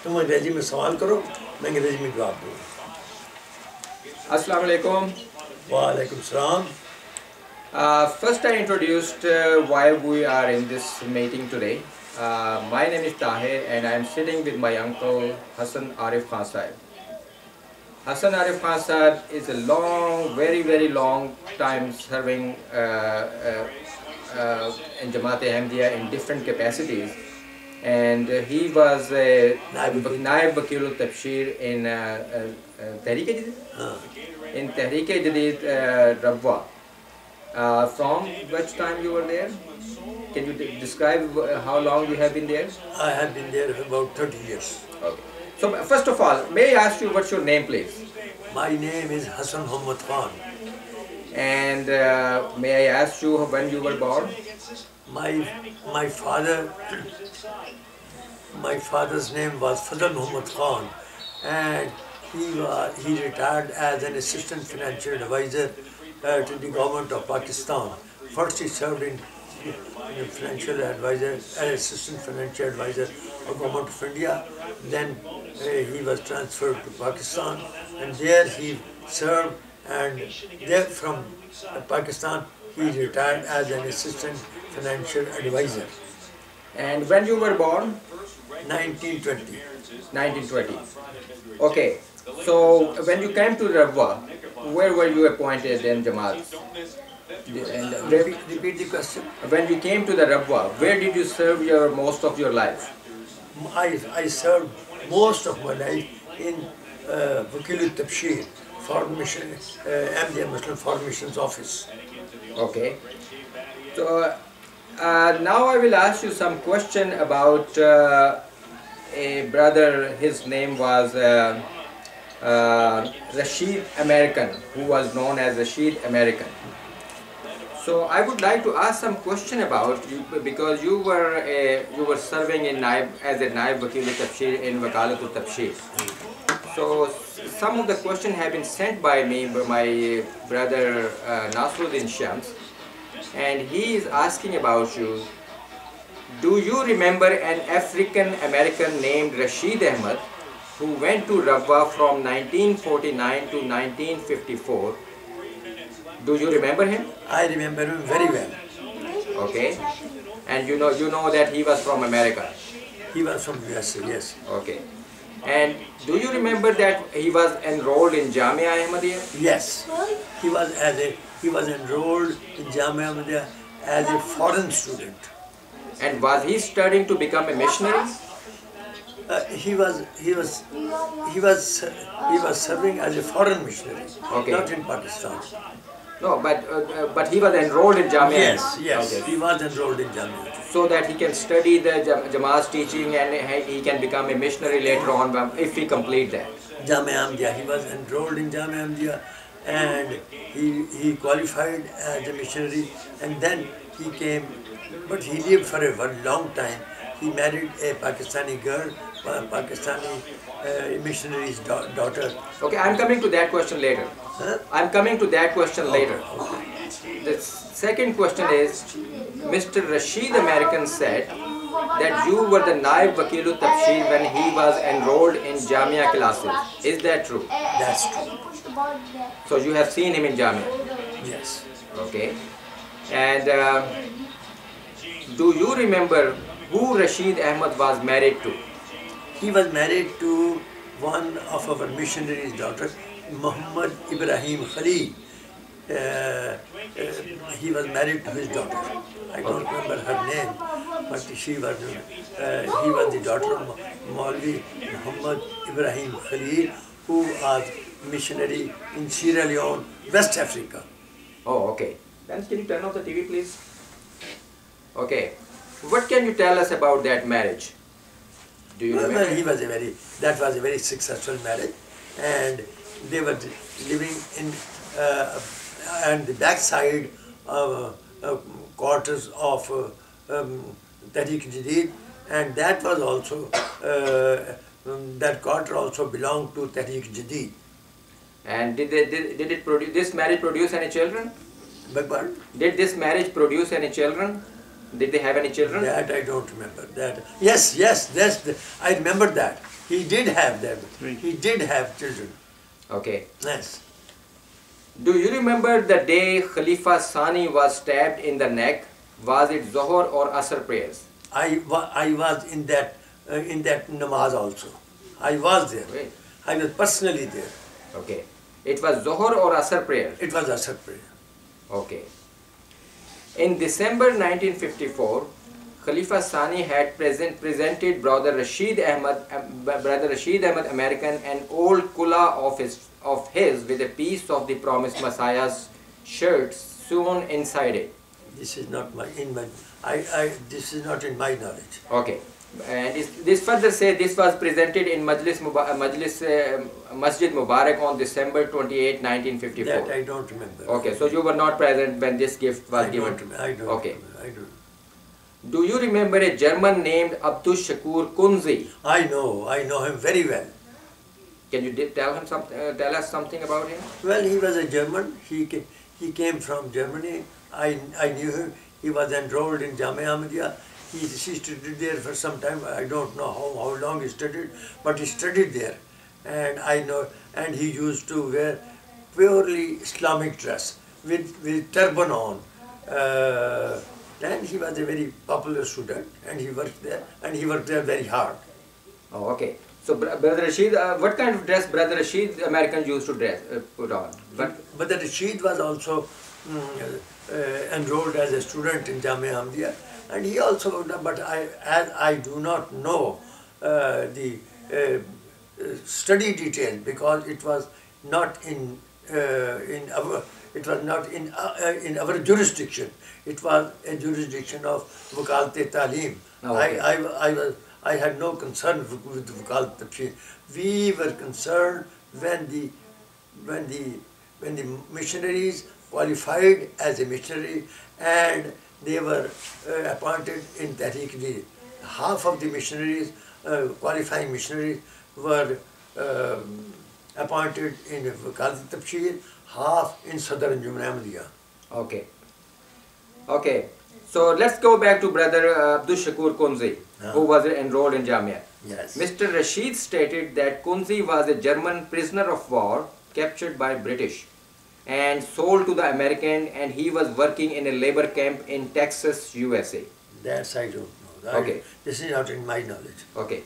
तुम अंग्रेजी में सवाल करो, मैं अंग्रेजी में जवाब दूँगा। Assalamu alaikum. वालेकुम सलाम। First I introduced why we are in this meeting today. My name is Tahir and I am sitting with my uncle Hassan Arif Khan Sahib. Hassan Arif Khan Sahib is a long, very long time serving in Jamaat-e-Ahmadiyya in different capacities, and he was Naib Wakil Tabshir in Tehreek-e-Jadid Rabwa. From which time you were there? Can you describe how long you have been there? I have been there for about 30 years. Okay. So first of all, may I ask you what's your name, please? My name is Hassan Khan. And may I ask you when you were born? My father's name was Fazal Muhammad Khan, and he retired as an assistant financial advisor to the government of Pakistan. First he served in financial advisor, as assistant financial advisor of government of India. Then he was transferred to Pakistan, and there he served, and there from Pakistan he retired as an assistant financial advisor. And when you were born? 1920. 1920. Okay. So when you came to Rabwa, where were you appointed in Jamaat? Repeat the question. When you came to the Rabwa, where did you serve most of your life? I served most of my life in Wakil Tabshir, Foreign Mission, MTS Muslim Foreign Missions Office. Okay. So now I will ask you some question about a brother. His name was Rashid American, who was known as Rashid American. So I would like to ask some question about you, because you were serving in as a Naib Wakil Tabshir in Wakalatul Tabshir. So some of the questions have been sent by me by my brother Nasruddin Shams, and he is asking about you. Do you remember an African American named Rashid Ahmed who went to Rabwa from 1949 to 1954? Do you remember him? I remember him very well. Okay. And you know that he was from America? He was from USA, yes. Okay. And do you remember that he was enrolled in Jamia Ahmadiyya? Yes. He was enrolled in Jamia Ahmadiyya as a foreign student. And was he studying to become a missionary? He was serving as a foreign missionary, okay, not in Pakistan. No, but he was enrolled in Jamia. Yes, okay, he was enrolled in Jamia. So that he can study the Jamaat's teaching and he can become a missionary later on if he complete that. Jamia Ahmadiyya, he was enrolled in Jamia Ahmadiyya, and he qualified as a missionary, and then he came, but he lived for a very long time. He married a Pakistani girl, Pakistani missionary's daughter. Okay, I'm coming to that question later. Huh? I'm coming to that question later. Okay. The second question is, Mr. Rashid American said that you were the Naib Wakil Tabshir when he was enrolled in Jamia classes. Is that true? That's true. So you have seen him in Jamia? Yes. Okay. And do you remember who Rashid Ahmed was married to? He was married to one of our missionaries' daughter, Muhammad Ibrahim Khalil. He was married to his daughter. I don't remember her name, but he was the daughter of Maulvi Muhammad Ibrahim Khalil, who was missionary in Sierra Leone, West Africa. Oh, okay. Then can you turn off the TV, please? Okay. What can you tell us about that marriage? Do you remember? Well, that was a very successful marriage, and they were living in and the backside quarters of Tehreek-e-Jadid, and that was also that quarter also belonged to Tehreek-e-Jadid. And did this marriage produce any children? Beg pardon? Did this marriage produce any children? Did they have any children? That I don't remember. That yes, I remember that. He did have them. He did have children. Okay. Yes. Do you remember the day Khalifa Sani was stabbed in the neck? Was it Zohar or Asr prayers? I was in that namaz also. I was there. Wait. I was personally there. Okay. It was Zohar or Asr prayer? It was Asr prayer. Okay. In December 1954, Khalifa Sani had presented Brother Rashid Ahmad American an old kulla of his with a piece of the Promised Messiah's shirt sewn inside it. This is not this is not in my knowledge. Okay. And this further say this was presented in Masjid Mubarak on December 28, 1954. That I don't remember. Okay, so you were not present when this gift was given. I don't. Okay. I don't. Do you remember a German named Abdul Shakur Kunzi? I know him very well. Can you tell us something about him? Well, he was a German. He came from Germany. I knew him. He was enrolled in Jamia Ahmadiyya. He studied there for some time. I don't know how long he studied, but he studied there. And I know, and he used to wear purely Islamic dress with turban on. And he was a very popular student, and he worked there very hard. Oh, okay. So, Brother Rashid, what kind of dress Brother Rashid American used to put on? But Rashid was also enrolled as a student in Jamia Ahmadiyya, and he also, but I do not know the study details because it was not in our jurisdiction. It was a jurisdiction of Wakalat-e-Talim. Oh, okay. I had no concern with Wakalat-e-Talim. We were concerned when the missionaries qualified as a missionary and they were appointed in Tahrik. Half of the missionaries, qualifying missionaries, were appointed in Wakalat-e-Talim, half in Sadr Jamia Ahmadiyya. Okay. Okay. So let's go back to Brother Abdul Shakur Kunzi, who was enrolled in Jamia. Yes. Mr. Rashid stated that Kunzi was a German prisoner of war captured by British and sold to the American, and he was working in a labor camp in Texas, USA. That's I don't know. Okay. This is not in my knowledge. Okay.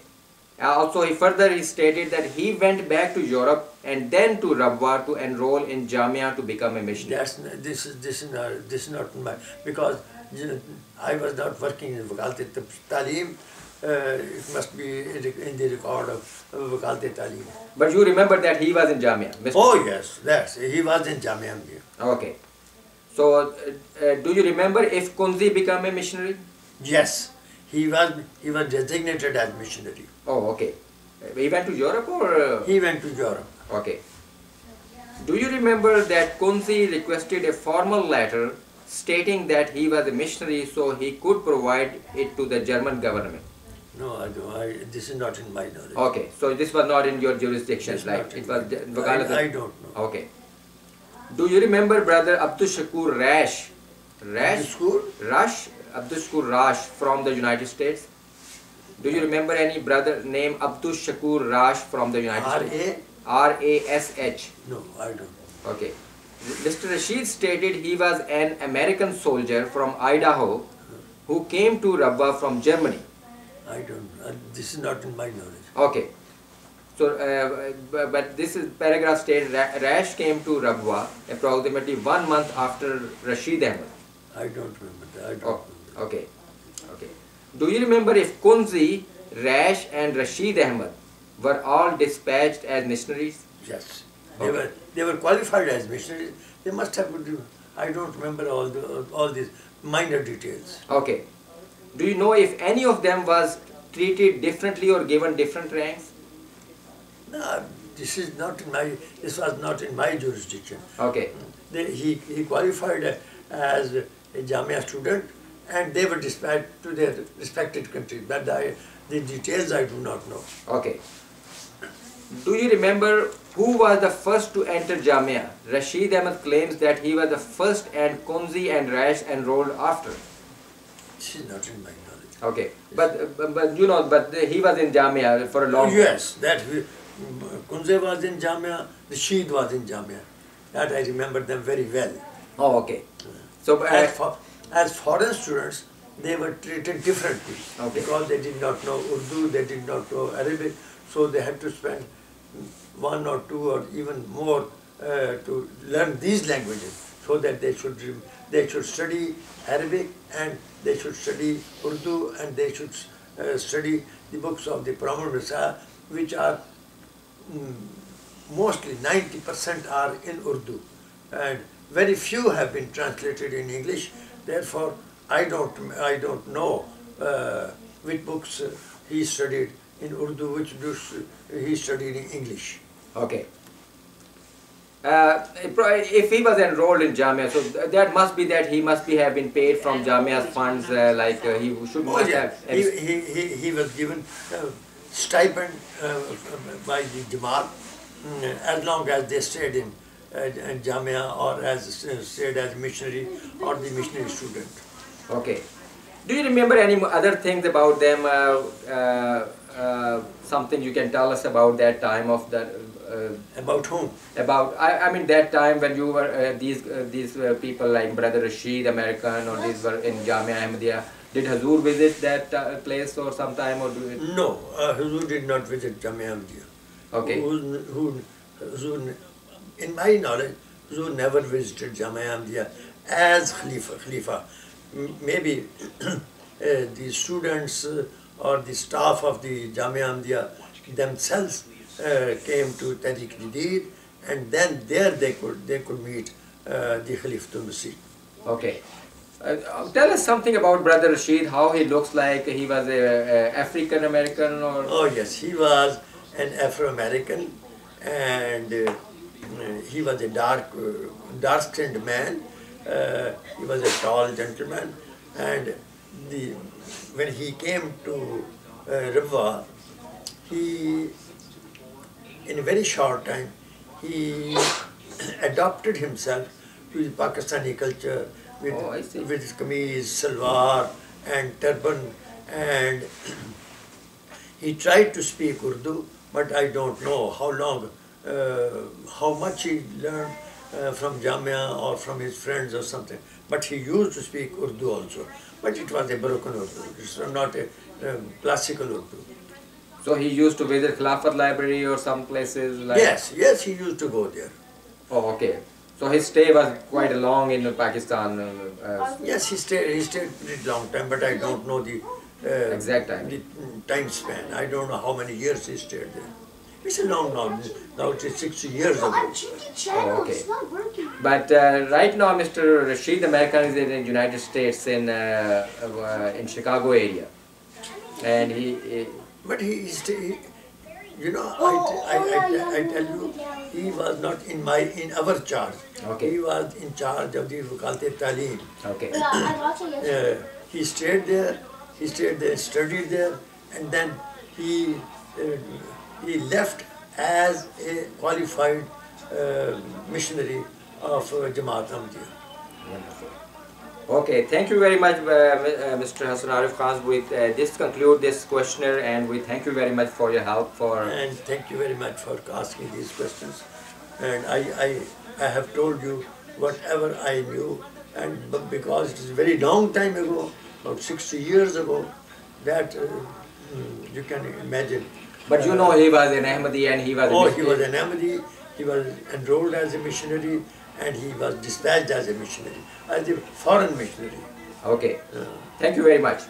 Also, he stated that he went back to Europe and then to Rabwa to enroll in Jamia to become a missionary. This is not my, because I was not working in Wakalat-e-Talim. It must be in the record of Wakalat-e-Talim. But you remember that he was in Jamia? Oh yes, he was in Jamia Ahmadiyya. Okay. So, do you remember if Kunzi became a missionary? Yes, he was designated as missionary. Oh, okay. He went to Europe or? He went to Europe. Okay. Do you remember that Kunzi requested a formal letter stating that he was a missionary so he could provide it to the German government? No, I don't. This is not in my knowledge. Okay, so this was not in your jurisdiction, It's like not it in was. my- I don't know. Okay. Do you remember Brother Abdul Shakur Rash? School? Abdul Shakur Rash from the United States? Do you remember any brother named Abdul Shakur Rash from the United States? R-A-S-H. No, I don't. Okay. Mr. Rashid stated he was an American soldier from Idaho who came to Rabwa from Germany. I don't. This is not in my knowledge. Okay. So, but this is paragraph states Rash came to Rabwa approximately 1 month after Rashid Ahmad. I don't remember that. I don't remember. Okay. Okay. Do you remember if Kunzi, Rash and Rashid Ahmad were all dispatched as missionaries? Yes. Okay. They were qualified as missionaries. They must have. I don't remember all these minor details. Okay. Do you know if any of them was treated differently or given different ranks? No, this was not in my jurisdiction. Okay. He qualified as a Jamia student, and they were dispatched to their respected countries. But the details I do not know. Okay. Do you remember who was the first to enter Jamia? Rashid Ahmad claims that he was the first and Kunzi and Rash enrolled after. This is not in my knowledge. Okay, but you know, but he was in Jamia for a long time. Yes, Kunze was in Jamia, Rashid was in Jamia. That I remember them very well. Oh, okay. So As foreign students, they were treated differently okay. because they did not know Urdu, they did not know Arabic, so they had to spend 1 or 2 or even more to learn these languages, so that they should study Arabic and they should study Urdu and they should study the books of the Prophet Messiah, which are mostly 90% are in Urdu, and very few have been translated in English. Therefore, I don't know which books he studied in Urdu, which books he studied in English. Okay. If he was enrolled in Jamia, so that must be that he must have been paid from Jamia's funds, like he should must have. He was given stipend by the Jamaat as long as they stayed in Jamia or stayed as missionary or the missionary student. Okay. Do you remember any other things about them? Something you can tell us about that time of that? About whom? About I mean that time when you were these people like Brother Rashid, American, or these were in Jamia Ahmadiyya. Did Hazur visit that place or sometime or do it? No, Hazur did not visit Jamia Ahmadiyya. Okay. Hazur, in my knowledge, Hazur never visited Jamia Ahmadiyya as Khalifa. Maybe the students or the staff of the Jamia Ahmadiyya themselves came to Tahrik Jadid, and then there they could meet the Khalifatul Masih. Okay. Tell us something about Brother Rashid, how he looks like. He was a African American or? Oh yes, he was an Afro-American, and he was a dark-skinned man. He was a tall gentleman, and when he came to Rabwa, in a very short time, he adopted himself to the Pakistani culture with his kameez, salwar and turban, and he tried to speak Urdu, but I don't know how much he learned from Jamia or from his friends or something. But he used to speak Urdu also, but it was a broken Urdu, it's not a classical Urdu. So he used to visit Khilafat Library or some places like... Yes, he used to go there. Oh, okay. So his stay was quite long in Pakistan. Yes, he stayed pretty long time, but I don't know the exact time. The time span. I don't know how many years he stayed there. It's a long now it is 60 years ago. Oh, okay. But right now, Mr. Rashid American is in the United States in Chicago area, and But you know, I tell you, he was not in our charge. Okay. He was in charge of the Wakalat-e-Taaleem. Okay. He stayed there, studied there, and then he left as a qualified missionary of Jamaat Ahmadiyya. Wonderful. Okay, thank you very much, Mr. Hassan Arif Khan. With this conclude this questionnaire, and we thank you very much for your help. And thank you very much for asking these questions. And I have told you whatever I knew, and because it is a very long time ago, about 60 years ago, that you can imagine. But you know, he was an Ahmadi and he was. He was an Ahmadi. He was enrolled as a missionary, and he was dispatched as a missionary, as a foreign missionary. Okay. Thank you very much.